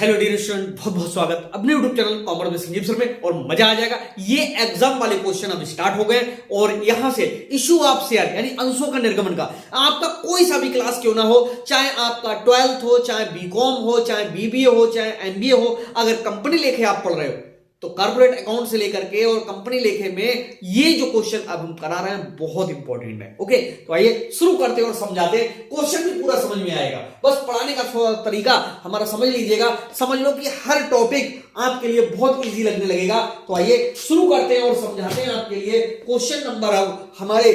Hello dear student, बहुत बहुत स्वागत अपने YouTube channel commerce basic tips में। और मजा आ जाएगा। ये एग्जाम वाले क्वेश्चन अब स्टार्ट हो गए और यहां से इशू ऑफ शेयर यानी अंशों का निर्गमन का आपका कोई सा भी क्लास क्यों ना हो, चाहे आपका 12th हो, चाहे बीकॉम हो, चाहे बीबीए हो, चाहे एमबीए हो, अगर कंपनी लेके आप पढ़ रहे हो तो कॉर्पोरेट अकाउंट से लेकर के और कंपनी लेखे में ये जो क्वेश्चन अब हम करा रहे हैं बहुत इंपॉर्टेंट है। ओके, तो आइए शुरू करते हैं और समझाते हैं। क्वेश्चन भी पूरा समझ में आएगा, बस पढ़ाने का तरीका हमारा समझ लीजिएगा। समझ लो कि हर टॉपिक आपके लिए बहुत इजी लगने लगेगा। तो आइए शुरू करते हैं और समझाते हैं आपके लिए। क्वेश्चन नंबर अब हमारे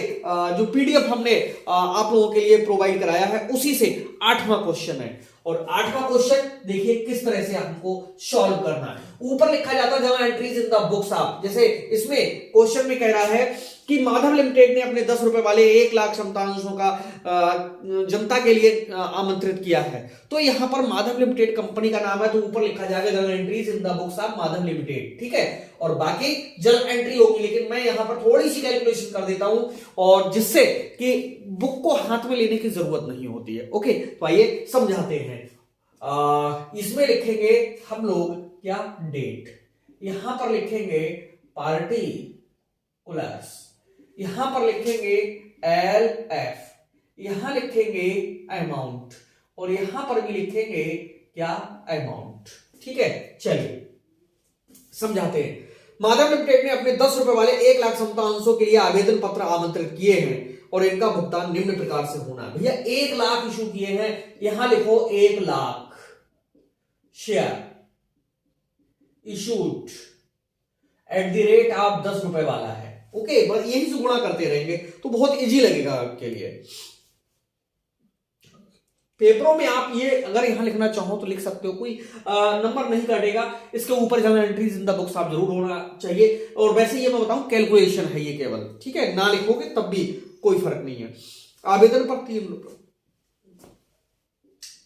जो पीडीएफ हमने आप लोगों के लिए प्रोवाइड कराया है उसी से 8वां क्वेश्चन है। और 8वां क्वेश्चन देखिए किस तरह से हमको सॉल्व करना है। ऊपर लिखा जाता है जहां एंट्रीज इन द बुक्स आप, जैसे इसमें क्वेश्चन में कह रहा है कि माधव लिमिटेड ने अपने 10 रुपए वाले 1 लाख क्षमता अंशों का जनता के लिए आमंत्रित किया है। तो यहां पर माधव लिमिटेड कंपनी का नाम है, तो ऊपर लिखा जाएगा journal entries in the books of Madhav limited. ठीक है, और बाकी जर्नल एंट्री होगी, लेकिन मैं यहां पर थोड़ी सी कैलकुलेशन कर देता हूं और जिससे कि बुक को हाथ में लेने की जरूरत नहीं होती है। ओके, तो आइए समझाते हैं। इसमें लिखेंगे हम लोग क्या, डेट, यहां पर लिखेंगे पार्टिकुलर्स, यहां पर लिखेंगे एल एफ, यहां लिखेंगे अमाउंट और यहां पर भी लिखेंगे क्या, अमाउंट। ठीक है, चलिए समझाते हैं। माधव लिमिटेड ने अपने 10 रुपए वाले 1 लाख क्षमता अंशों के लिए आवेदन पत्र आमंत्रित किए हैं और इनका भुगतान निम्न प्रकार से होना है। भैया 1 लाख इशू किए हैं, यहां लिखो 1 lakh share issued at the rate of 10 रुपए वाला है। ओके, बस यही से गुणा करते रहेंगे तो बहुत इजी लगेगा आपके लिए। पेपरों में आप ये अगर यहां लिखना चाहो तो लिख सकते हो, कोई नंबर नहीं कटेगा। इसके ऊपर journal entries in the books आप जरूर होना चाहिए। और वैसे ये मैं बताऊं कैलकुलेशन है ये केवल, ठीक है, ना लिखोगे तब भी कोई फर्क नहीं है। आवेदन पर 3 रुपए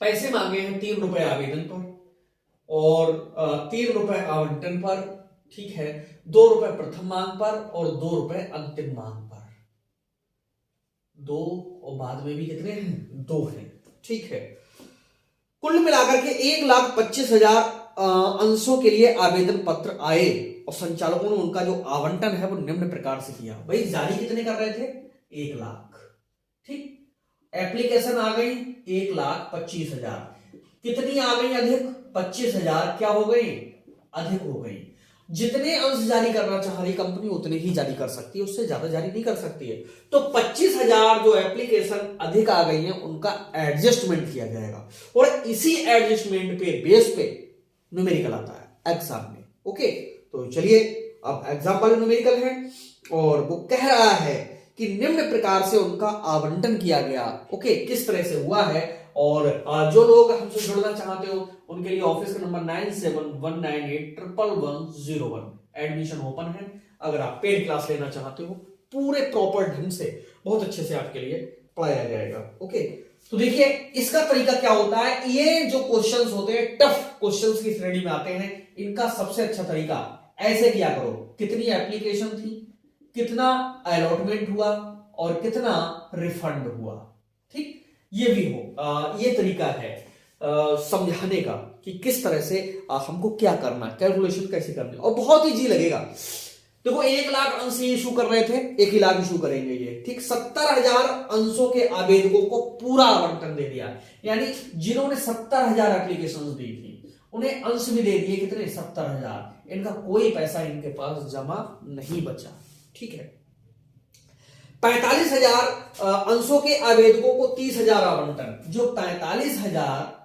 पैसे मांगे हैं, 3 रुपए आवेदन पर और 3 रुपए आवंटन पर। ठीक है, 2 रुपए प्रथम मांग पर और 2 रुपए अंतिम मांग पर। 2 और बाद में भी कितने हैं, 2 हैं। ठीक है, कुल मिलाकर के 1,25,000 अंशों के लिए आवेदन पत्र आए और संचालकों ने उनका जो आवंटन है वो निम्न प्रकार से किया। भाई जारी कितने कर रहे थे, 1 लाख। ठीक, एप्लीकेशन आ गई 1,25,000, कितनी आ गई अधिक, 25,000 क्या हो गई, अधिक हो गई। जितने अंश जारी करना चाह रही कंपनी उतने ही जारी कर सकती है, उससे ज्यादा जारी नहीं कर सकती है। तो 25,000 जो एप्लीकेशन अधिक आ गई हैं उनका एडजस्टमेंट किया जाएगा और इसी एडजस्टमेंट पे बेस पे न्यूमेरिकल आता है एग्जाम में। ओके, तो चलिए अब एग्जाम वाले न्यूमेरिकल है और वो कह रहा है कि निम्न प्रकार से उनका आवंटन किया गया। ओके, किस तरह से हुआ है। और जो लोग हमसे जुड़ना चाहते हो उनके लिए ऑफिस का नंबर 9719811101, एडमिशन ओपन है। अगर आप पेड क्लास लेना चाहते हो पूरे प्रॉपर ढंग से बहुत अच्छे से आपके लिए पढ़ाया जाएगा। ओके, तो देखिए इसका तरीका क्या होता है। ये जो क्वेश्चंस होते हैं टफ क्वेश्चंस की श्रेणी में आते हैं, इनका सबसे अच्छा तरीका ऐसे किया करो, कितनी एप्लीकेशन थी, कितना अलॉटमेंट हुआ और कितना रिफंड हुआ। ठीक, ये भी हो ये तरीका है समझाने का कि किस तरह से हमको क्या करना, कैलकुलेशन कैसे करनी, और बहुत इजी लगेगा। देखो 1 लाख अंश इशू कर रहे थे, 1 ही लाख इशू करेंगे ये। ठीक, 70,000 अंशों के आवेदकों को पूरा आवंटन दे दिया, यानी जिन्होंने 70,000 एप्लीकेशन दी थी उन्हें अंश भी दे दिए, कितने, 70,000। इनका कोई पैसा इनके पास जमा नहीं बचा। ठीक है, 45,000 अंशों के आवेदकों को 30,000 आवंटन। जो 45,000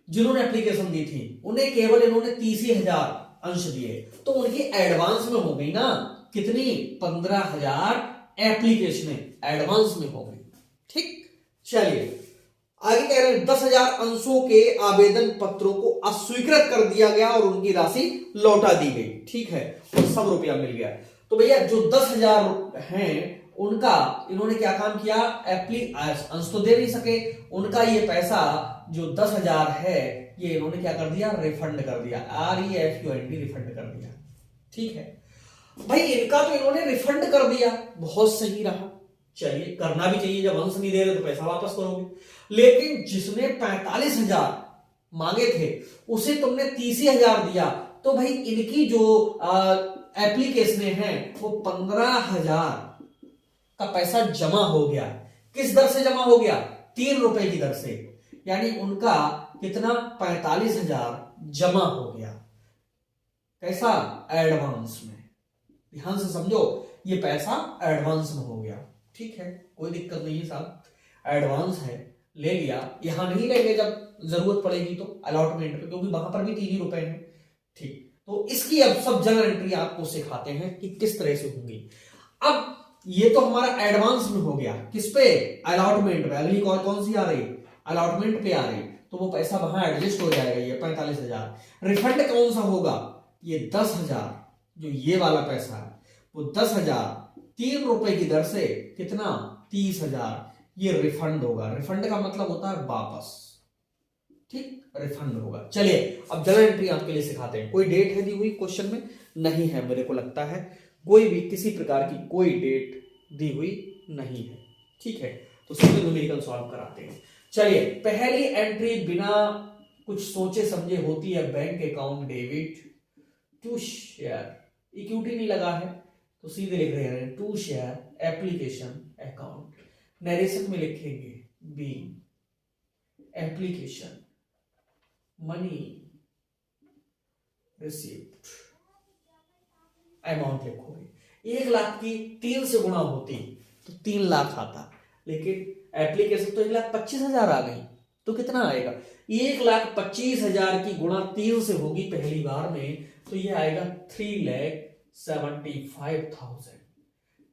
जिन्होंने एप्लीकेशन दी थी उन्हें केवल इन्होंने 30,000 अंश दिए, तो उनकी एडवांस में हो गई ना, कितनी, 15,000 एप्लीकेशन एडवांस में हो गई। ठीक, चलिए आगे कह रहे हैं 10,000 अंशों के आवेदन पत्रों को अस्वीकृत कर दिया गया और उनकी राशि लौटा दी गई। ठीक है, और सब रुपया मिल गया। तो भैया जो 10,000 हैं उनका इन्होंने क्या काम किया, अंश तो दे नहीं सके, उनका ये पैसा जो 10,000 है ये इन्होंने क्या कर दिया, रिफंड कर दिया, REFUND, रिफंड कर दिया। ठीक है भाई, इनका तो इन्होंने रिफंड कर दिया, बहुत सही रहा। चलिए करना भी चाहिए, जब अंश नहीं दे रहे तो पैसा वापस करोगे। लेकिन जिसने 45,000 मांगे थे उसे तुमने 30,000 दिया, तो भाई इनकी जो एप्लीकेशन है वो 15,000 का पैसा जमा हो गया। किस दर से जमा हो गया? 3 रुपए की दर से, यानी उनका कितना? 45,000 जमा हो गया। कैसा? एडवांस में। ध्यान से समझो, ये पैसा एडवांस में हो गया। ठीक है, कोई दिक्कत नहीं है साहब, एडवांस है, ले लिया। यहां नहीं लेंगे जब जरूरत पड़ेगी तो अलॉटमेंट पे, क्योंकि वहां पर भी 3 ही रुपए हैं। ठीक, तो इसकी अब सब जर्नल एंट्री आपको सिखाते हैं कि किस तरह से होंगी। अब ये तो हमारा एडवांस में हो गया, किस पे? अलॉटमेंट पे। अगली कॉल कौन सी आ रही? अलॉटमेंट पे आ रही, तो वो पैसा वहां एडजस्ट हो जाएगा, ये 45,000। रिफंड कौन सा होगा? ये 10,000, जो ये वाला पैसा है वो 10,000 3 रुपए की दर से कितना? 30,000, ये रिफंड होगा। रिफंड का मतलब होता है वापस। ठीक, रिफंड होगा। चलिए अब जर्नल एंट्री आपके लिए सिखाते हैं। कोई डेट है दी हुई क्वेश्चन में? नहीं है, मेरे को लगता है कोई भी किसी प्रकार की कोई डेट दी हुई नहीं है। ठीक है, तो सिंपल न्यूमेरिकल सॉल्व कराते हैं। चलिए, पहली एंट्री बिना कुछ सोचे समझे होती है bank account debit to share. Equity नहीं लगा है तो सीधे लिख रहे हैं to share application account. Narration में लिखेंगे be application money received. Amount लिखोगे 1 लाख की 3 से गुणा होती तो 3 लाख आता, लेकिन एप्लीकेशन तो 1,25,000 आ गई, तो कितना आएगा? 1,25,000 की गुणा 3 से होगी पहली बार में, तो ये आएगा 3,75,000।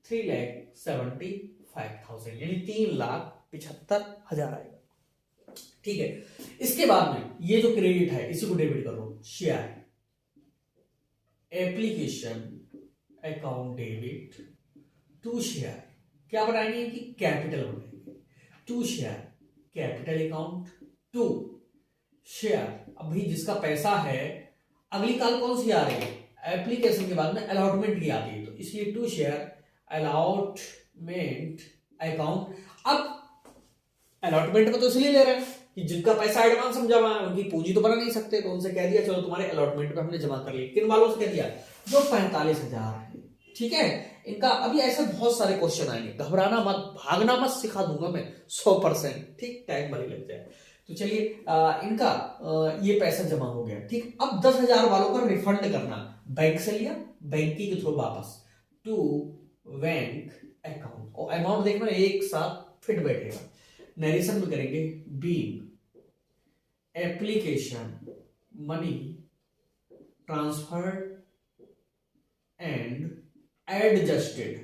3,75,000 यानी 3,75,000 आएगा। ठीक है, इसके बाद में ये जो क्रेडिट है इसी को डेबिट करो। Share application account debit to share, क्या बनाएंगे कि कैपिटल बनाएंगे। To share capital account to share. अभी जिसका पैसा है, अगली कॉल कौन सी आ रही है? एप्लीकेशन के बाद में अलॉटमेंट की आती है, तो इसलिए टू शेयर अलॉटमेंट अकाउंट। अब अलॉटमेंट को तो इसलिए ले रहे हैं कि जिनका पैसा एडवांस हम जमा है उनकी पूंजी तो बना नहीं सकते, तो उनसे कह दिया चलो तुम्हारे अलॉटमेंट पे हमने जमा कर लिया। किन वालों से कह दिया? जो 45,000 है। ठीक है, इनका अभी ऐसे बहुत सारे क्वेश्चन आएंगे, घबराना मत, भागना मत, सिखा दूंगा मैं 100%। ठीक, टाइम भले लग जाए। तो चलिए इनका ये पैसा जमा हो गया। ठीक, अब 10,000 वालों का रिफंड करना, बैंक से लिया, बैंकिंग के थ्रू वापस टू बैंक अकाउंट, और अमाउंट देखना एक साथ फिट बैठेगा। नरेशन में करेंगे being application money transferred and adjusted.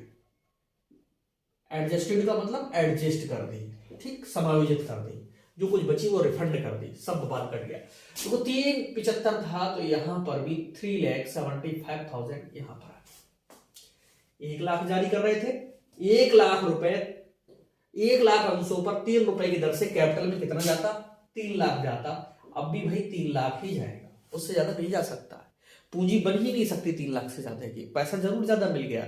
Adjusted का मतलब एडजस्ट कर दी, ठीक, समायोजित कर दी, जो कुछ बची वो रिफंड कर दी, सब बात कट गया। तो 375 था, तो यहां पर भी 3,75,000 यहां पर 1 लाख जारी कर रहे थे। 1 लाख रुपए 1 लाख अंशों पर 3 रुपए की दर से कैपिटल में कितना जाता? 3 लाख जाता। अब भी भाई 3 लाख ही जाएगा, उससे ज्यादा नहीं जा सकता। पूंजी बन ही नहीं सकती 3 लाख से ज्यादा की। पैसा जरूर ज्यादा मिल गया,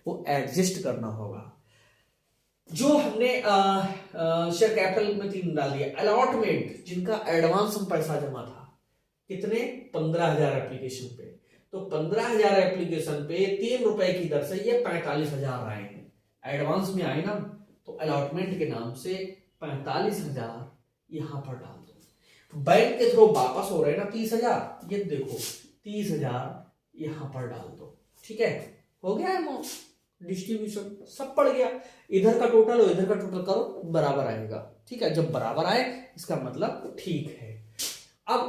वो एडजस्ट करना होगा। जो हमने शेयर कैपिटल में 3 डाल दिया। अलॉटमेंट, जिनका एडवांस में पैसा जमा था, कितने? 15,000 एप्लीकेशन पे, तो 15,000 एप्लीकेशन पे 3 रुपए की दर से ये 45,000 आए हैं। एडवांस में आए ना, तो अलॉटमेंट के नाम से 45,000 यहां पर डाल दो। बैंक के थ्रू वापस हो रहे हैं ना 30,000, ये देखो 30,000 यहां पर डाल दो। ठीक है, हो गया अमाउंट डिस्ट्रीब्यूशन, सब पड़ गया। इधर का टोटल और इधर का टोटल करो, बराबर आएगा। ठीक है, जब बराबर आए इसका मतलब ठीक है। अब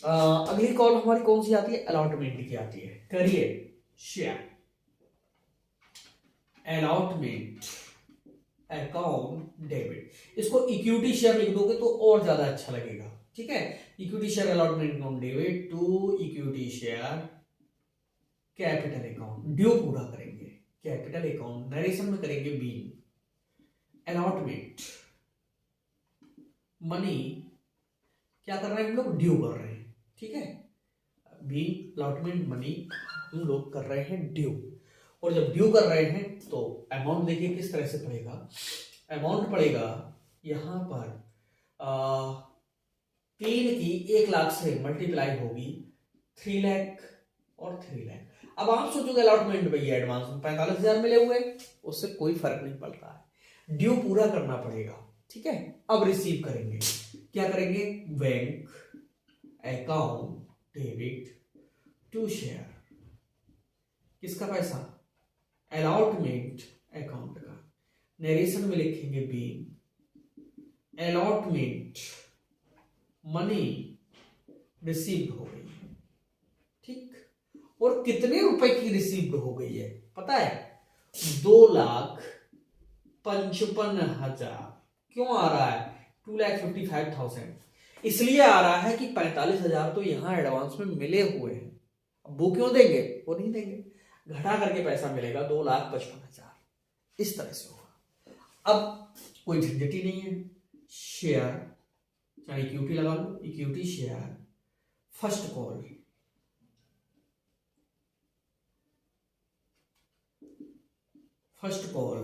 अगली कॉल हमारी कौन सी आती है? अलॉटमेंट की आती है। करिए शेयर अलॉटमेंट अकाउंट डेबिट। इसको इक्विटी शेयर लिख दोगे तो और ज्यादा अच्छा लगेगा। ठीक है, equity share allotment account debit to equity share capital account. Due पूरा करेंगे, कैपिटल अकाउंट। नरेशन में करेंगे बी अलॉटमेंट मनी, क्या कर रहे हैं हम लोग? ड्यू कर रहे हैं। ठीक है, बी अलॉटमेंट मनी हम लोग कर रहे हैं ड्यू। और जब ड्यू कर रहे हैं तो अमाउंट देखिए किस तरह से पड़ेगा। अमाउंट पड़ेगा यहां पर 3 की 1 लाख से मल्टीप्लाई होगी 3 लाख और 3 लाख। अब आप सोचोगे अलॉटमेंट भैया एडवांस में 45,000 मिले हुए, उससे कोई फर्क नहीं पड़ता है, ड्यू पूरा करना पड़ेगा। ठीक है, अब रिसीव करेंगे, क्या करेंगे, bank account debit to share, किसका पैसा, अलॉटमेंट अकाउंट का, नरेशन में लिखेंगे बी, अलॉटमेंट मनी रिसीव्ड हो गई। ठीक, और कितने रुपए की रिसीव्ड हो गई है पता है, 2,55,000। क्यों आ रहा है 2,55,000? इसलिए आ रहा है कि 45,000 तो यहां एडवांस में मिले हुए हैं, अब वो क्यों देंगे, वो नहीं देंगे, घटा करके पैसा मिलेगा 2,55,000, इस तरह से होगा। अब कोई झंझट ही नहीं है, शेयर चाहे इक्विटी लगा लो, equity share first call, first call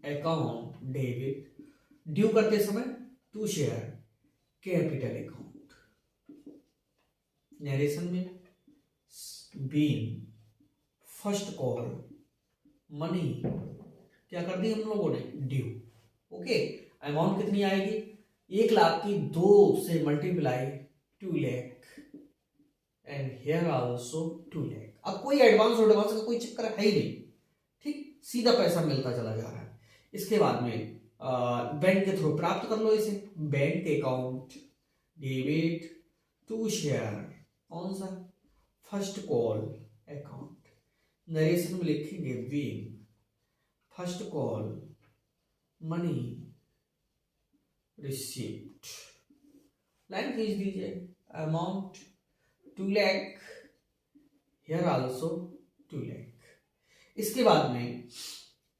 account debit, due करते समय to share capital account, narration में बीन फर्स्ट कॉल मनी, क्या कर दी हम लोगों ने, ड्यू। ओके, अमाउंट कितनी आएगी, 1 लाख की 2 से multiply 2 lakh and here also 2 lakh. अब कोई एडवांस का कोई चक्कर है ही नहीं, ठीक, सीधा पैसा मिलता चला जा रहा है। इसके बाद में बैंक के थ्रू प्राप्त कर लो इसे, bank account debit to share, कौन सा, फर्स्ट कॉल अकाउंट, नरेशन में लिखेंगे विन first call money received, line खींच दीजिए, amount 2 lakh, here also 2 lakh. इसके बाद में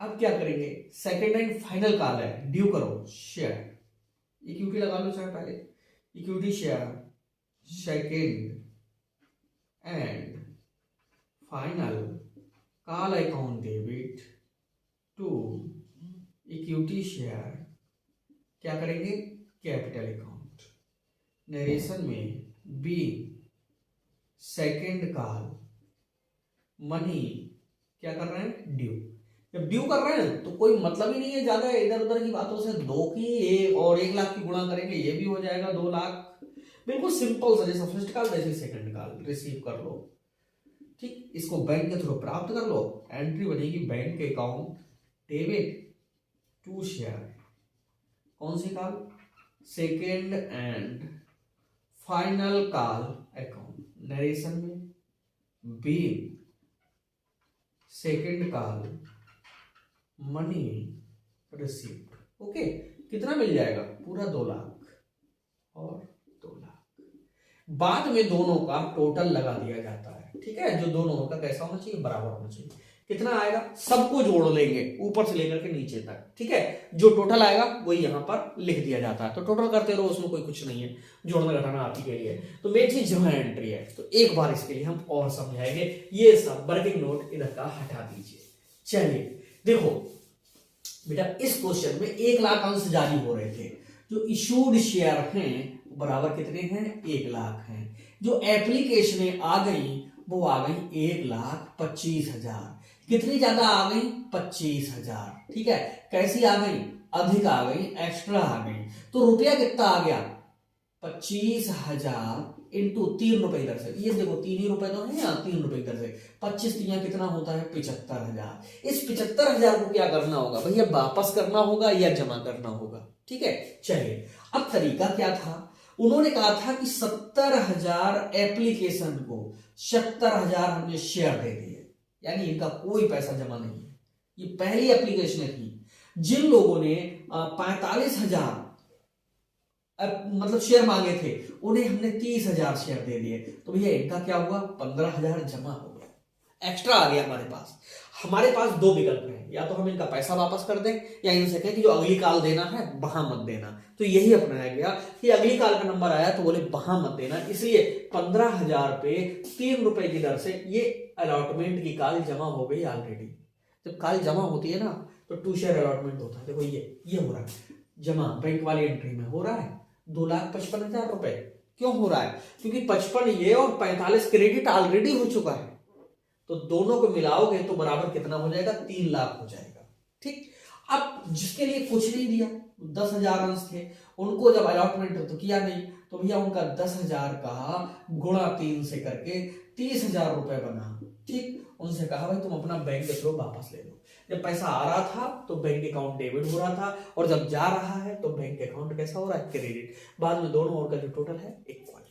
अब क्या करेंगे, सेकेंड एंड फाइनल कॉल है, ड्यू करो शेयर, इक्विटी लगा लो चाहे पहले, equity share second and final call account debit to equity share, क्या करेंगे, कैपिटल अकाउंट, नरेशन में बी सेकेंड कॉल मनी, क्या कर रहे हैं, ड्यू। जब ड्यू कर रहे हैं तो कोई मतलब ही नहीं है ज्यादा इधर उधर की बातों से, 2 की 1 और 1 लाख की गुणा करेंगे, ये भी हो जाएगा 2 लाख, बिल्कुल सिंपल सा, जैसे फर्स्ट कॉल जैसे सेकंड कॉल रिसीव कर लो। ठीक, इसको बैंक के थ्रू प्राप्त कर लो, एंट्री बनेगी bank account debit to share, कौन सी call, second and final call account, narration में B second call money received. Okay, कितना मिल जाएगा, पूरा 2 लाख और 2 लाख। बाद में दोनों का टोटल लगा दिया जाता है, ठीक है, जो दोनों का कैसा होना चाहिए, बराबर होना चाहिए। कितना आएगा, सबको जोड़ लेंगे ऊपर से लेकर के नीचे तक, ठीक है, जो टोटल आएगा वही यहां पर लिख दिया जाता है। तो टोटल करते रहो, उसमें कोई कुछ नहीं है, जोड़ना घटाना आप ही के लिए। तो मेन चीज जमा एंट्री है, तो एक बार इसके लिए हम और समझाएंगे, ये सब वर्किंग नोट इधर का हटा दीजिए। चलिए देखो बेटा, इस क्वेश्चन में 1 लाख अंश जारी हो रहे थे, जो इशूड शेयर हैं बराबर कितने हैं, 1 लाख हैं। जो एप्लीकेशनें आ गई वो आ गई 1,25,000। कितनी ज्यादा आ गई, 25,000। ठीक है, कैसी आ गई, अधिक आ गई, एक्स्ट्रा आ गई। तो रुपया कितना आ गया, 25,000 इंटू 3 रुपए इधर से, ये देखो 3 ही रुपए तो है यहाँ, 3 रुपए इधर से, 25 3 कितना होता है, 75,000। इस 75,000 को क्या करना होगा भैया, वापस करना होगा या जमा करना होगा। ठीक है, चलिए अब तरीका क्या था, उन्होंने कहा था कि 70,000 एप्लीकेशन को 70,000 हमने शेयर दे दिए, यानी इनका कोई पैसा जमा नहीं है। ये पहली एप्लीकेशन थी, जिन लोगों ने 45,000 मतलब शेयर मांगे थे, उन्हें हमने 30,000 शेयर दे दिए। तो भैया इनका क्या हुआ, 15,000 जमा हो गया, एक्स्ट्रा आ गया हमारे पास। हमारे पास 2 विकल्प हैं, या तो हम इनका पैसा वापस कर दें, या इनसे कहें कि जो अगली कॉल देना है वहां मत देना। तो यही अपनाया गया कि अगली कॉल का नंबर आया तो बोले वहां मत देना, इसलिए 15,000 पे 3 रुपए की दर से ये अलॉटमेंट की कॉल जमा हो गई ऑलरेडी। जब कॉल जमा होती है ना तो 2 शेयर अलॉटमेंट होता है। देखो ये हो रहा है जमा, बैंक वाली एंट्री में हो रहा है 2,55,000 रुपए, क्यों हो रहा है? क्योंकि 55 ये और 45 क्रेडिट ऑलरेडी हो चुका है, तो दोनों को मिलाओगे तो बराबर कितना हो जाएगा? 3 लाख हो जाएगा। ठीक, अब जिसके लिए कुछ नहीं दिया, 10,000 अंश थे, उनको जब अलॉटमेंट तो किया नहीं, तो भैया उनका 10,000 का गुणा 3 से करके 30,000 रुपए बना। ठीक, उनसे कहा भाई तुम अपना बैंक के थ्रू वापस ले लो। जब पैसा आ रहा था तो बैंक अकाउंट डेबिट हो रहा था, और जब जा रहा है तो बैंक अकाउंट कैसा हो रहा है? क्रेडिट। बाद में दोनों ओर का जो टोटल है इक्वल।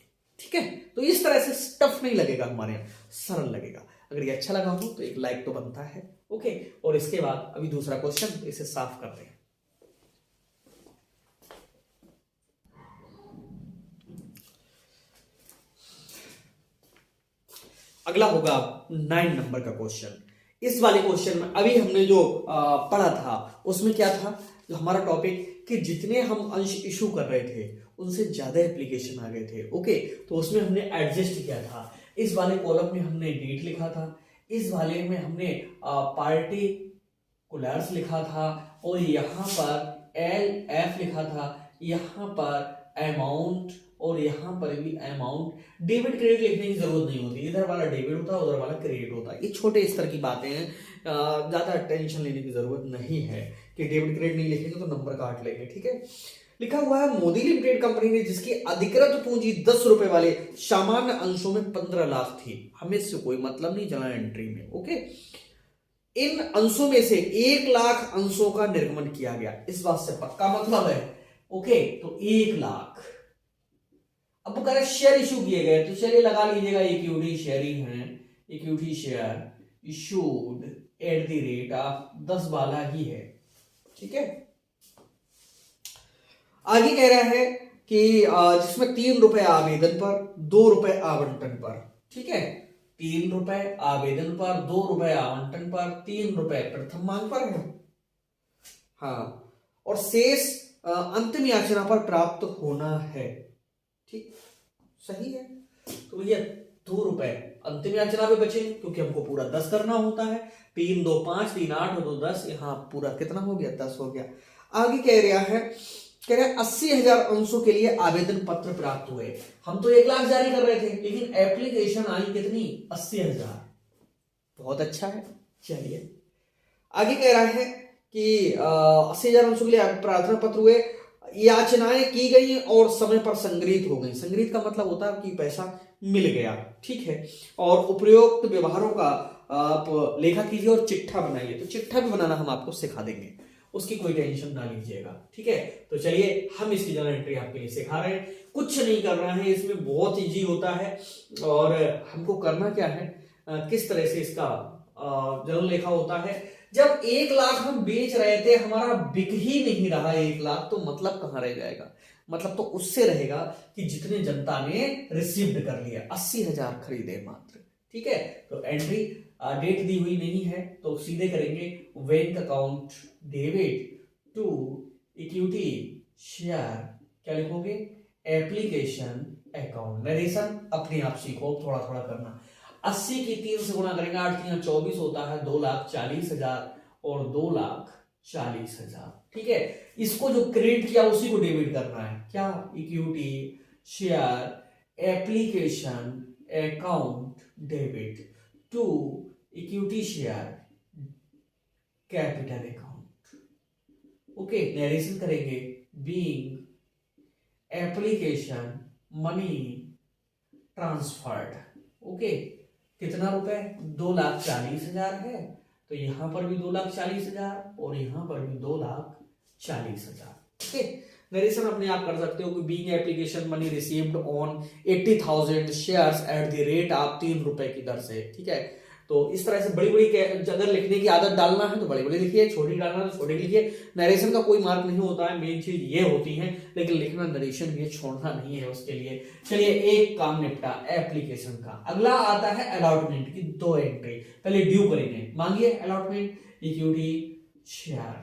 ठीक है, तो इस तरह से टफ नहीं लगेगा हमारे यहाँ, सरल लगेगा। अगर ये अच्छा लगा हो तो एक लाइक तो बनता है। ओके, और इसके बाद अभी दूसरा क्वेश्चन, तो इसे साफ करते हैं। अगला होगा 9 नंबर का क्वेश्चन। इस वाले क्वेश्चन में अभी हमने जो पढ़ा था उसमें क्या था, जो हमारा टॉपिक कि जितने हम अंश इशू कर रहे थे उनसे ज्यादा एप्लीकेशन आ गए थे। ओके, तो उसमें हमने एडजस्ट किया था। इस वाले कॉलम में हमने डेट लिखा था, इस वाले में हमने पार्टिकुलर्स लिखा था, और यहाँ पर LF लिखा था, यहाँ पर अमाउंट, और यहाँ पर भी अमाउंट। डेबिट क्रेडिट लिखने की जरूरत नहीं होती, इधर वाला डेबिट होता है उधर वाला क्रेडिट होता है। ये छोटे स्तर की बातें हैं, ज्यादा टेंशन लेने की जरूरत नहीं है कि डेबिट क्रेडिट नहीं लिखेंगे तो नंबर काट लेंगे। ठीक है, लिखा हुआ है मोदी लिमिटेड कंपनी ने जिसकी अधिकृत पूंजी 10 रुपए वाले सामान्य अंशों में 15 लाख थी, हमें इससे कोई मतलब नहीं चला एंट्री में। ओके, इन अंशों में से 1 लाख अंशों का निर्गमन किया गया, इस बात से पक्का मतलब है। ओके, तो 1 लाख। अब वो कह रहे शेयर इशू किए गए, तो चलिए लगा लीजिएगा इक्विटी शेयर ही है, equity share issued at the rate of 10 वाला ही है। ठीक है, आगे कह रहा है कि जिसमें 3 रुपए आवेदन पर, 2 रुपए आवंटन पर। ठीक है, 3 रुपए आवेदन पर, 2 रुपए आवंटन पर, 3 रुपए प्रथम मांग पर है। हाँ, और शेष अंतिम याचना पर प्राप्त होना है। ठीक, सही है। तो भैया 2 रुपए अंतिम याचना पे बचे, क्योंकि हमको पूरा 10 करना होता है। 3 2 5, 3 8 2 10, यहाँ पूरा कितना हो गया? 10 हो गया। आगे कह रहा है 80,000 अंशों के लिए आवेदन पत्र प्राप्त हुए। हम तो 1 लाख जारी कर रहे थे, लेकिन एप्लीकेशन आई कितनी? 80,000। बहुत अच्छा है। चलिए आगे कह रहा है कि 80,000 अंशों के लिए प्रार्थना पत्र हुए, याचनाएं की गई और समय पर संग्रहित हो गई। संग्रहित का मतलब होता है कि पैसा मिल गया। ठीक है, और उपयुक्त व्यवहारों का आप लेखा कीजिए और चिट्ठा बनाइए। तो चिट्ठा भी बनाना हम आपको सिखा देंगे, उसकी कोई टेंशन ना लीजिएगा। ठीक है, तो चलिए हम इसकी जर्नल एंट्री आपके लिए सिखा रहे हैं। कुछ नहीं करना है इसमें, बहुत इजी होता है। और हमको करना क्या है, किस तरह से इसका जर्नल लेखा होता है। जब 1 लाख हम बेच रहे थे, हमारा बिक ही नहीं रहा 1 लाख, तो मतलब कहां रह जाएगा? मतलब तो उससे रहेगा कि जितने जनता ने रिसीव्ड कर लिया, 80,000 खरीदे मात्र। ठीक है, तो एंट्री डेट दी हुई नहीं है, तो सीधे करेंगे bank account debit to equity share, क्या लिखोगे? Application account. नरेशन अपने आप सीखो, थोड़ा थोड़ा करना। 80 की 3 से गुणा करेंगे, 8 3 24 होता है, 2,40,000 और 2,40,000। ठीक है, इसको जो क्रेडिट किया उसी को डेबिट करना है। क्या? Equity share application account debit to equity share capital account. Okay, narration करेंगे being application money transferred. Okay, कितना रुपए? 2,40,000 है, तो यहां पर भी 2,40,000 और यहां पर भी 2,40,000। ठीक है, नरेशन अपने आप कर सकते हो कि being application money received on 80,000 shares at the rate of 3 रुपए की दर से। ठीक है, तो इस तरह से बड़ी बड़ी अगर लिखने की आदत डालना है तो बड़ी बड़ी लिखिए, छोटी डालना है तो छोटी लिखिए। नरेशन का कोई मार्क नहीं होता है, मेन चीज ये होती है, लेकिन लिखना नरेशन ये छोड़ना नहीं है उसके लिए। चलिए एक काम निपटा एप्लीकेशन का। अगला आता है अलॉटमेंट की 2 एंट्री। पहले ड्यू करेंगे, मांगिए अलॉटमेंट। इक्विटी शेयर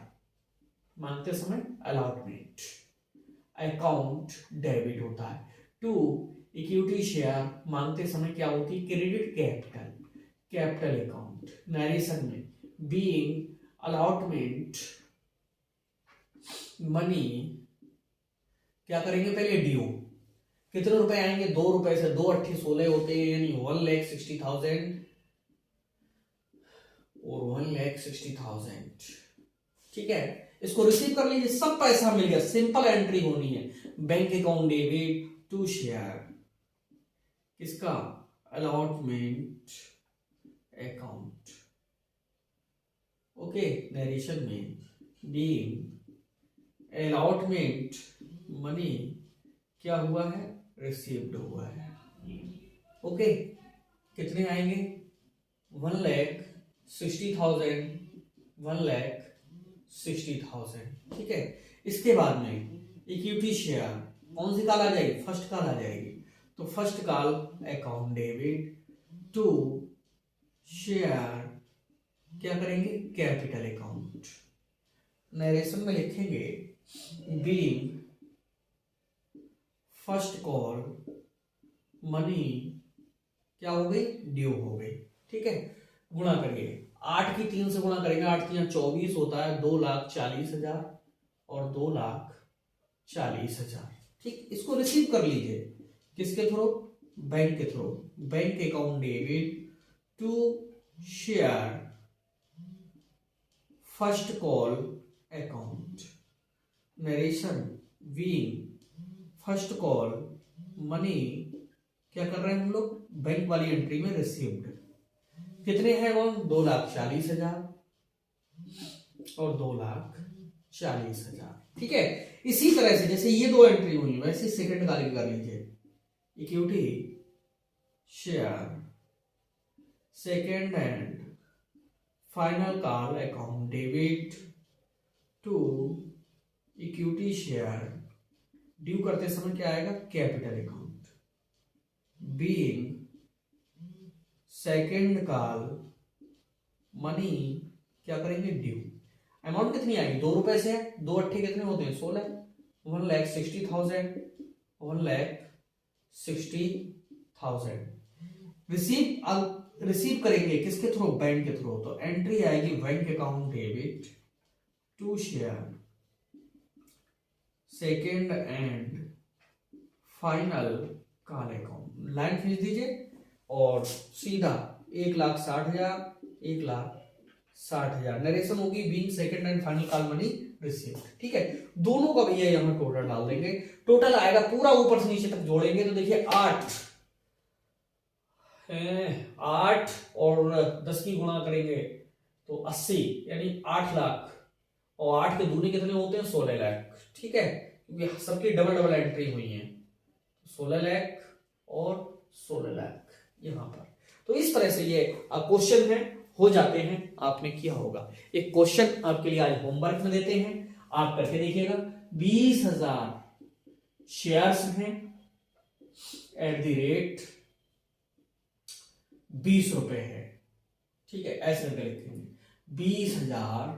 मांगते समय अलॉटमेंट अकाउंट डेबिट होता है, टू इक्विटी शेयर मांगते समय क्या होती है? Credit capital account. नरेशन में बीइंग अलॉटमेंट मनी, क्या करेंगे? पहले ड्यू, कितने रुपए आएंगे, 2 रुपए से 2 अट्ठी 16 होते हैं, यानी 1,60,000 और 1,60,000। ठीक है, इसको रिसीव कर लीजिए, सब पैसा मिल गया, सिंपल एंट्री होनी है। Bank account debit to share, किसका, अलॉटमेंट अकाउंट। ओके, नरेशन में बीइंग अलॉटमेंट मनी क्या हुआ है, रिसीव्ड हुआ है। ओके, कितने आएंगे, 1,60,000, 1,60,000। ठीक है, इसके बाद में इक्विटी शेयर कौन सी कॉल आ जाएगी, फर्स्ट कॉल आ जाएगी। तो first call account debit to share, क्या करेंगे, कैपिटल अकाउंट। नरेशन में लिखेंगे बीइंग फर्स्ट कॉल मनी क्या हो गई, ड्यू हो गई। ठीक है, गुणा करिए, 8 की 3 से गुणा करेंगे, 8 की 24 होता है, 2,40,000 और 2,40,000। ठीक, इसको रिसीव कर लीजिए, किसके थ्रू, बैंक के through. Bank account debit to share first call account. Narration being first call money क्या कर रहे हैं हम लोग, बैंक वाली एंट्री में रिसीव्ड। कितने हैं वो, 2,40,000 और 2,40,000। ठीक है, इसी तरह से जैसे ये 2 एंट्री हुई वैसे सेकंड कॉल कर लीजिए, equity share second and final call account debit to equity share, due करते समय क्या आएगा, capital account. Being second call money क्या करेंगे, ड्यू। अमाउंट कितनी आएगी, 2 रुपए से है, 2 अट्ठे कितने होते हैं, 16, 1,60,000, 1,60,000। रिसीव करेंगे किसके थ्रू, बैंक के थ्रू। तो एंट्री आएगी bank account debit to share second and final call account. Line खींच दीजिए और सीधा 1,60,000, 1,60,000। नरेशन होगी being second and final call money received. ठीक है, दोनों का भैया यहां टोटल डाल देंगे, टोटल आएगा पूरा ऊपर से नीचे तक जोड़ेंगे तो देखिए 8 और 10 की गुणा करेंगे तो 80, यानी 8 लाख, और 8 के दूनी कितने होते हैं, 16 लाख। ठीक है, क्योंकि सबकी डबल डबल एंट्री हुई है, 16 लाख और 16 लाख यहां पर। तो इस तरह से ये क्वेश्चन है, हो जाते हैं, आपने किया होगा। एक क्वेश्चन आपके लिए आज होमवर्क में देते हैं, आप करके देखिएगा। 20,000 शेयर्स हैं एट द रेट 20 रुपए है। ठीक है, ऐसे करके लिखेंगे, 20,000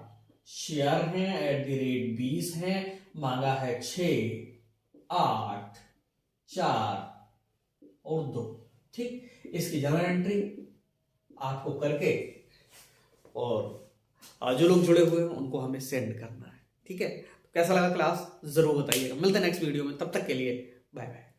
शेयर हैं एट द रेट 20 है, मांगा है 6, 8, 4 और 2। ठीक, इसकी जर्नल एंट्री आपको करके और जो लोग जुड़े हुए हैं उनको हमें सेंड करना है। ठीक है, कैसा लगा क्लास जरूर बताइएगा। मिलते हैं नेक्स्ट वीडियो में, तब तक के लिए बाय बाय।